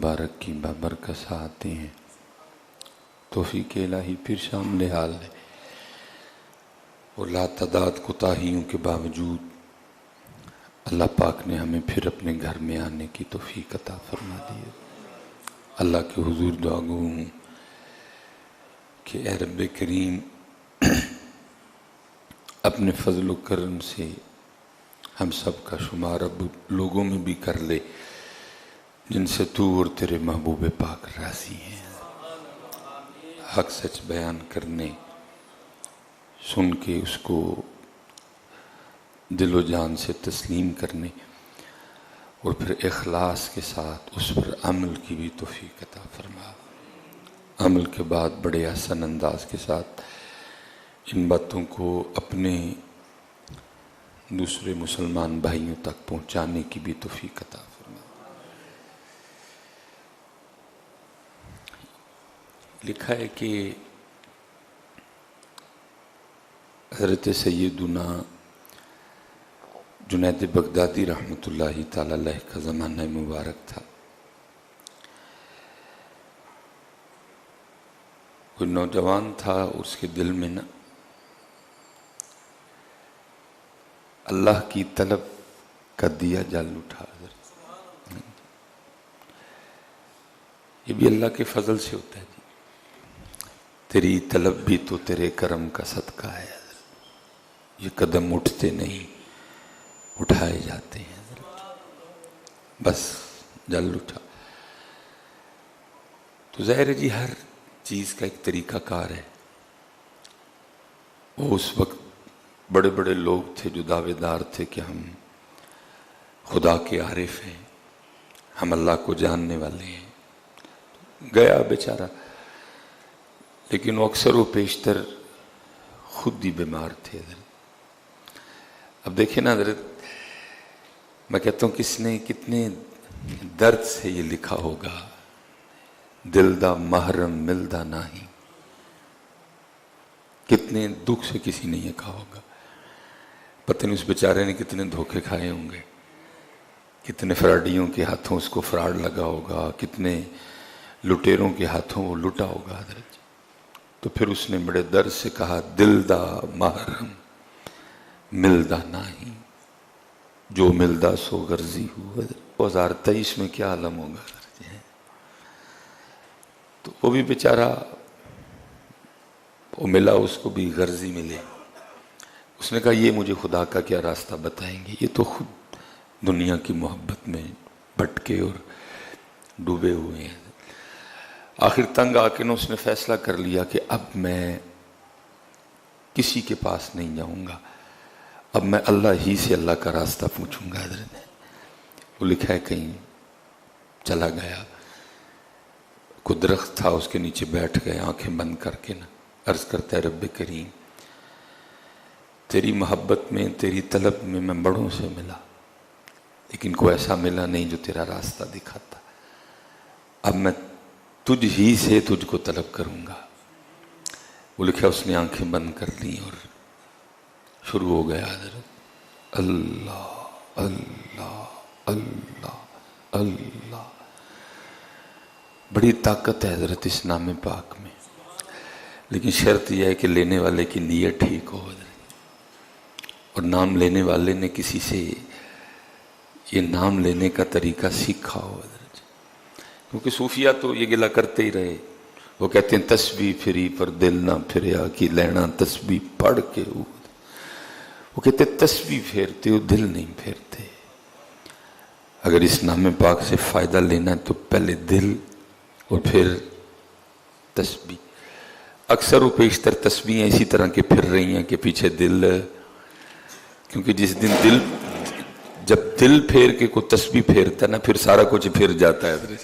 मुबारक की बाबरकत आते हैं। तौफीक इलाही फिर शामिल हाल है और लातादाद कोताहियों के बावजूद अल्लाह पाक ने हमें फिर अपने घर में आने की तौफीक अता फरमा दी है। अल्लाह के हुजूर दुआ गो हूँ कि ए रब्बे करीम अपने फजल व करम से हम सब का शुमार अब लोगों में भी कर ले जिनसे तू और तेरे महबूब पाक राजी हैं। हक सच बयान करने, सुन के उसको दिलो जान से तस्लीम करने और फिर इखलास के साथ उस पर अमल की भी तौफीक अता फरमा। अमल के बाद बड़े आसान अंदाज के साथ इन बातों को अपने दूसरे मुसलमान भाइयों तक पहुंचाने की भी तौफीक अता फरमा। लिखा है कि हज़रत सैयदुना जुनैद बगदादी रहमतुल्लाहि ताला अलैह का ज़माना मुबारक था। कोई नौजवान था, उसके दिल में ना अल्लाह की तलब का दिया जल उठा। ये भी अल्लाह के फजल से होता है जी। तेरी तलब भी तो तेरे करम का सदका है। ये कदम उठते नहीं, उठाए जाते हैं। बस जल उठा तो ज़ाहिर है जी हर चीज़ का एक तरीका कार है। वो उस वक्त बड़े बड़े लोग थे जो दावेदार थे कि हम खुदा के आरिफ हैं, हम अल्लाह को जानने वाले हैं। गया बेचारा, लेकिन वो अक्सर व पेशतर खुद ही बीमार थे। अब देखिए ना हज़रत, मैं कहता हूँ किसने कितने दर्द से ये लिखा होगा, दिल दा महरम मिलदा नहीं। कितने दुख से किसी ने ये कहा होगा। पता नहीं उस बेचारे ने कितने धोखे खाए होंगे, कितने फ्राडियों के हाथों उसको फ्राड लगा होगा, कितने लुटेरों के हाथों वो लुटा होगा हज़रत। तो फिर उसने बड़े दर्द से कहा, दिल दा महरम मिलदा नहीं, जो मिलदा सो गर्जी हुआ। 2023 में क्या आलम होगा। तो वो भी बेचारा, वो मिला, उसको भी गर्जी मिले। उसने कहा ये मुझे खुदा का क्या रास्ता बताएंगे, ये तो खुद दुनिया की मोहब्बत में भटके और डूबे हुए हैं। आखिर तंग आके न उसने फैसला कर लिया कि अब मैं किसी के पास नहीं जाऊंगा, अब मैं अल्लाह ही से अल्लाह का रास्ता पूछूंगा। वो लिखा है कहीं चला गया, कोई दरख्त था, उसके नीचे बैठ गए आंखें बंद करके ना, अर्ज करता है रब्बे करीम तेरी मोहब्बत में, तेरी तलब में मैं बड़ों से मिला, लेकिन कोई ऐसा मिला नहीं जो तेरा रास्ता दिखाता। अब मैं तुझ ही से तुझको तलब करूंगा। वो लिखा उसने आंखें बंद कर ली और शुरू हो गया हज़रत, अल्लाह अल्लाह अल्लाह अल्लाह। बड़ी ताकत है हज़रत इस नाम पाक में, लेकिन शर्त यह है कि लेने वाले की नीयत ठीक हो और नाम लेने वाले ने किसी से ये नाम लेने का तरीका सीखा हो। क्योंकि सूफिया तो ये गिला करते ही रहे, वो कहते हैं तस्बीह फिरी पर दिल ना फिरया कि लेना तस्बीह पढ़ के। वो कहते तस्बीह फेरते हो, दिल नहीं फेरते। अगर इस नाम पाक से फ़ायदा लेना है तो पहले दिल और फिर तस्बीह। अक्सर वो पेशतर तस्बीहें इसी तरह के फिर रही हैं कि पीछे दिल, क्योंकि जिस दिन दिल, जब दिल फेर के कोई तस्बीह फेरता है ना, फिर सारा कुछ फिर जाता है।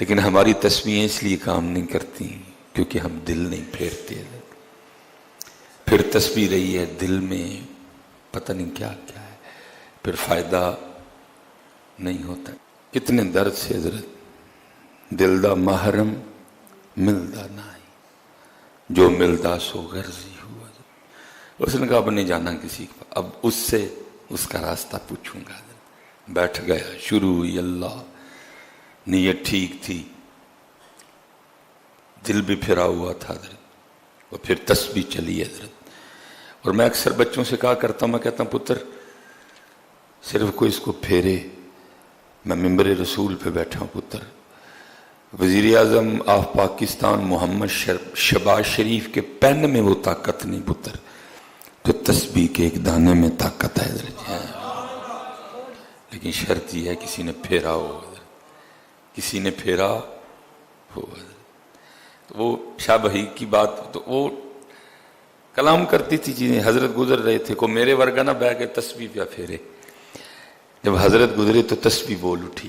लेकिन हमारी तस्बीहें इसलिए काम नहीं करती क्योंकि हम दिल नहीं फेरते। फिर तस्बीह रही है दिल में, पता नहीं क्या क्या है, फिर फायदा नहीं होता। कितने दर्द से हज़रत, दिल दा महरम मिलदा नहीं, जो मिलदा सो गर्जी हुआ। उसने कहा अब नहीं जाना किसी का, अब उससे उसका रास्ता पूछूंगा। बैठ गया, शुरू हुई अल्लाह نیت ٹھیک تھی، دل بھی پھرا ہوا تھا حضرت، اور پھر تسبیح چلی حضرت۔ اور میں اکثر بچوں سے کہا کرتا ہوں، میں کہتا ہوں پتر صرف کوئی اس کو پھیرے، میں ممبر رسول پہ بیٹھا ہوں پتر، وزیر اعظم آف پاکستان محمد شہباز شریف کے پین میں وہ طاقت نہیں پتر، تو تسبیح کے ایک دانے میں طاقت ہے حضرت۔ لیکن شرط یہ ہے کسی نے پھیرا ہو حضرت، کسی نے پھیرا ہو حضرت۔ تو وہ شاہ بہی کی بات، تو وہ کلام کرتی تھی چیزیں، حضرت گزر رہے تھے، کو میرے ورگا نہ بہ کے تسبیح پہ پھیرے، جب حضرت گزرے تو تسبیح بول اٹھی۔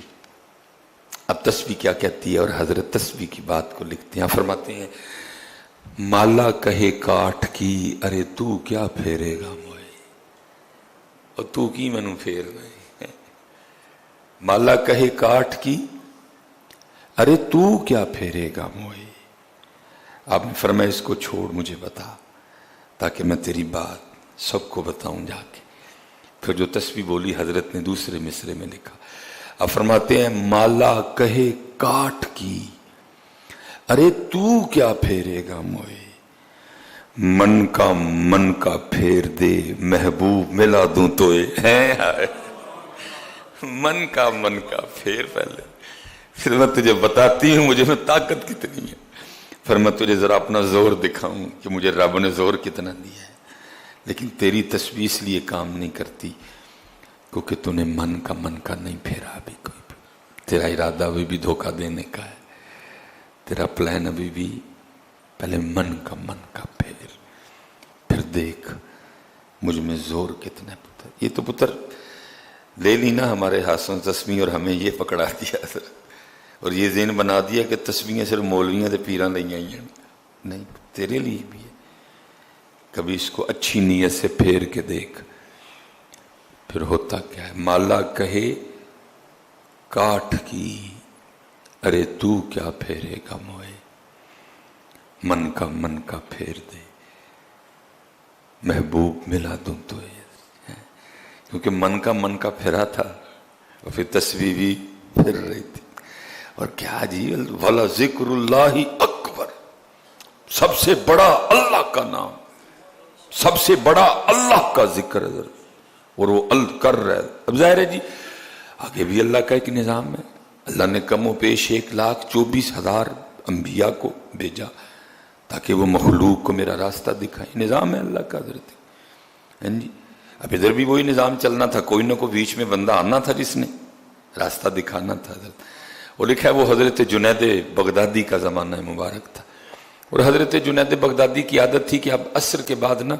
اب تسبیح کیا کہتی ہے، اور حضرت تسبیح کی بات کو لکھتے ہیں، فرماتے ہیں مالا کہے کاٹ کی ارے تو کیا پھیرے گا موئے، اور تو کی منو پھیر رہے، مالا کہے کاٹ کی ارے تو کیا پھیرے گا موئے۔ آپ نے فرمایا اس کو چھوڑ، مجھے بتا تاکہ میں تیری بات سب کو بتاؤں جا کے۔ پھر جو تسبیح بولی حضرت نے دوسرے مصرے میں لکھا، اب فرماتے ہیں مالا کہے کاٹ کی ارے تو کیا پھیرے گا موئے، من کا پھیر دے محبوب ملا دوں توئے، من کا پھیر پہلے، پھر میں تجھے بتاتی ہوں مجھے میں طاقت کتنی ہے، پھر میں تجھے ذرا اپنا زور دکھاؤں کہ مجھے رب نے زور کتنا دیا ہے۔ لیکن تیری تسبیح اس لیے کام نہیں کرتی کیونکہ تو نے من کا نہیں پھیرا ابھی، کوئی بھی تیرا ارادہ ابھی بھی دھوکہ دینے کا ہے، تیرا پلان ابھی بھی، پہلے من کا پھر دیکھ مجھ میں زور کتنا ہے پتر۔ یہ تو پتر لے لی نا ہمارے ہاتھوں تسبیح، اور ہمیں یہ پکڑا دیا اور یہ ذہن بنا دیا کہ تسبیحیں صرف مولویاں تے پیراں لئی آئی ہیں، نہیں، تیرے لیے بھی ہے۔ کبھی اس کو اچھی نیت سے پھیر کے دیکھ، پھر ہوتا کیا ہے، مالا کہے کاٹ کی ارے تو کیا پھیرے گا موئے، من کا پھیر دے محبوب ملا دوں تو، کیونکہ من کا پھرا تھا، اور پھر تسبیح بھی پھر رہی تھی۔ اور کیا جی، وَلَا ذِكْرُ اللَّهِ اکبر، سب سے بڑا اللہ کا نام، سب سے بڑا اللہ کا ذکر ہے، اور وہ کر رہا ہے۔ اب ظاہر ہے جی آگے بھی اللہ کا ایک نظام ہے، اللہ نے کم و بیش 1,24,000 انبیاء کو بھیجا تاکہ وہ مخلوق کو میرا راستہ دکھائیں، نظام ہے اللہ کا حضرت۔ جی اب ادھر بھی وہی نظام چلنا تھا، کوئی نہ کوئی بیچ میں بندہ آنا تھا جس نے راستہ دکھانا تھا حضرت۔ اور لکھا ہے وہ حضرت جنید بغدادی کا زمانہ مبارک تھا، اور حضرت جنید بغدادی کی عادت تھی کہ اب عصر کے بعد نا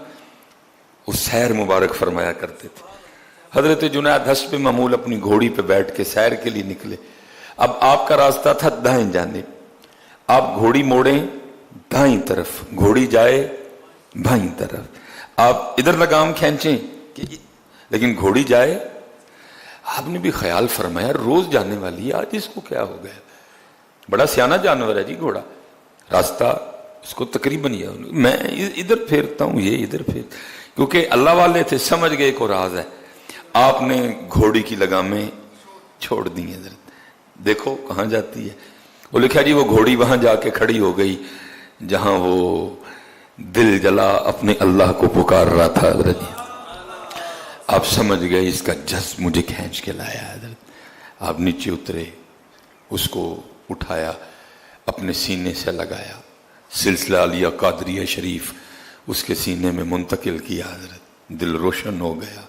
وہ سیر مبارک فرمایا کرتے تھے۔ حضرت جنید حسب معمول اپنی گھوڑی پہ بیٹھ کے سیر کے لیے نکلے۔ اب آپ کا راستہ تھا دائیں جانب، آپ گھوڑی موڑیں دائیں طرف، گھوڑی جائے بائیں طرف، آپ ادھر لگام کھینچیں لیکن گھوڑی جائے۔ آپ نے بھی خیال فرمایا روز جانے والی ہے، آج اس کو کیا ہو گیا، بڑا سیانہ جانور ہے جی گھوڑا، راستہ اس کو تقریباً یہ، میں ادھر پھیرتا ہوں یہ ادھر پھیر، کیونکہ اللہ والے تھے سمجھ گئے کو راز ہے۔ آپ نے گھوڑی کی لگامیں چھوڑ دی ہیں، دیکھو کہاں جاتی ہے۔ وہ لکھا جی وہ گھوڑی وہاں جا کے کھڑی ہو گئی جہاں وہ دل جلا اپنے اللہ کو پکار رہا تھا حضرت۔ آپ سمجھ گئے اس کا جذب مجھے کھینچ کے لایا حضرت۔ آپ نیچے اترے، اس کو اٹھایا، اپنے سینے سے لگایا، سلسلہ علیہ قادریہ شریف اس کے سینے میں منتقل کیا حضرت۔ دل روشن ہو گیا،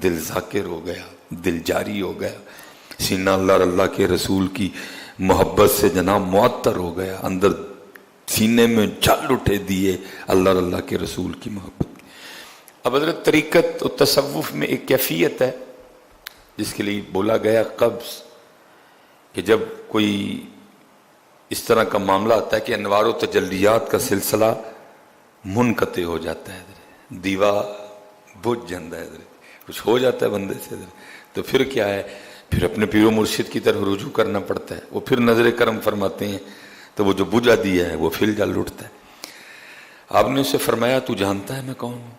دل ذاکر ہو گیا، دل جاری ہو گیا، سینہ اللہ اور اللہ کے رسول کی محبت سے جناب معطر ہو گیا، اندر سینے میں جل اٹھے دیے اللہ اور اللہ کے رسول کی محبت۔ اب حضرت طریقت و تصوف میں ایک کیفیت ہے جس کے لیے بولا گیا قبض، کہ جب کوئی اس طرح کا معاملہ آتا ہے کہ انوار و تجلیات کا سلسلہ منقطع ہو جاتا ہے، دیوا بجھ جاتا ہے، کچھ ہو جاتا ہے بندے سے، تو پھر کیا ہے، پھر اپنے پیر و مرشد کی طرف رجوع کرنا پڑتا ہے، وہ پھر نظر کرم فرماتے ہیں تو وہ جو بجھا دیا ہے وہ پھر جل اٹھتا ہے۔ آپ نے اسے فرمایا تو جانتا ہے میں کون ہوں؟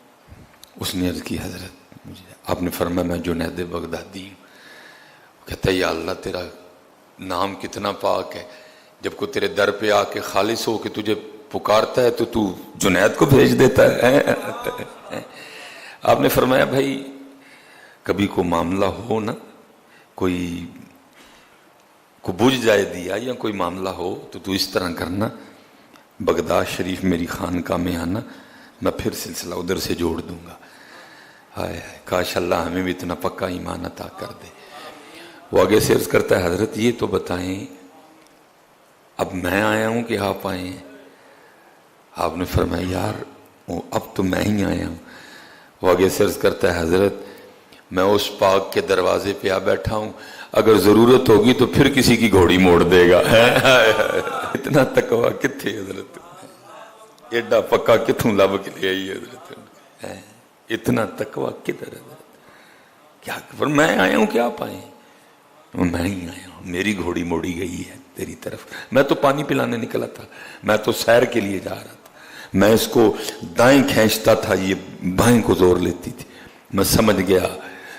اس نے عرض کی حضرت مجھے۔ آپ نے فرمایا میں جنید بغدادی ہوں۔ کہتا ہے یا اللہ تیرا नाम कितना पाक है। जब कोई तेरे दर पे आके खालिस हो के तुझे पुकारता है तो तू जुनैद को भेज देता है। आपने फरमाया भाई कभी को मामला हो ना, कोई को बुझ जाए दिया या कोई मामला हो तो तू इस तरह करना, बगदाद शरीफ मेरी खानका में आना, मैं फिर सिलसिला उधर से जोड़ दूंगा। हाय काश अल्लाह हमें भी इतना पक्का ईमान अता कर दे। वो आगे से अर्ज करता है हजरत ये तो बताएं अब मैं आया हूं कि आप आए हैं। आपने फरमाया यार अब तो मैं ही आया हूं। वो आगे से अर्ज करता है हजरत मैं उस पाक के दरवाजे पे आ बैठा हूं, अगर जरूरत होगी तो फिर किसी की घोड़ी मोड़ देगा। इतना तकवा किथे हजरत, एडा पक्का किथों लब के ले आई हजरत, इतना तकवा किधर हजरत। क्या पर मैं आया हूं कि आप आए? मैं ही आया हूं, मेरी घोड़ी मोड़ी गई है तेरी तरफ। मैं तो पानी पिलाने निकला था, मैं तो सैर के लिए जा रहा था, मैं इसको दाएं खींचता था, ये बाएं को जोर लेती थी। मैं समझ गया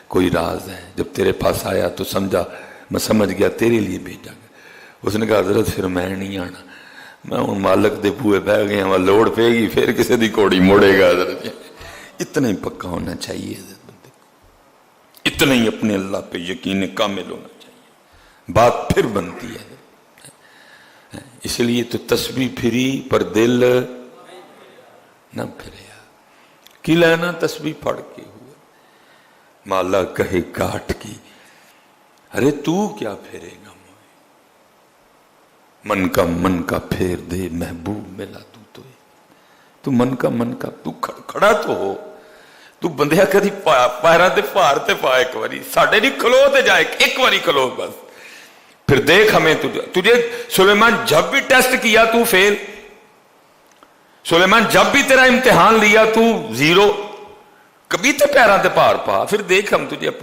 कोई राज है, जब तेरे पास आया तो समझा, मैं समझ गया तेरे लिए भेजा गया। उसने कहा हजरत फिर मैं नहीं आना, मैं हूं मालक दे बूहे बह गए, वहां लोड़ पेगी फिर किसी दी घोड़ी मोड़ेगा। हजरत इतना ही पक्का होना चाहिए हजरत बंदे को, इतना ही अपने अल्लाह पे यकीन कामिल होना चाहिए, बात फिर बनती है। इसलिए तो तस्बीह फिरी पर दिल न फिरया, कि लेना तस्बीह पढ़ के हुए माला कहे काट की, अरे तू क्या फेरेगा मोए, मन का फेर दे महबूब मिला तू मन का तू खड़ा तो हो, तू बंदिया कदी पैरों ते भार ते पा, एक बारी साडे नहीं खलो ते जाए, एक बारी खलो बस, फिर देख हमें तुझे सुलेमान जब भी टेस्ट किया तू फेल, सुलेमान जब भी तेरा इम्तिहान लिया तू जीरो, कभी तो पैरों ते भार पा, फिर देख हम तुझे अपने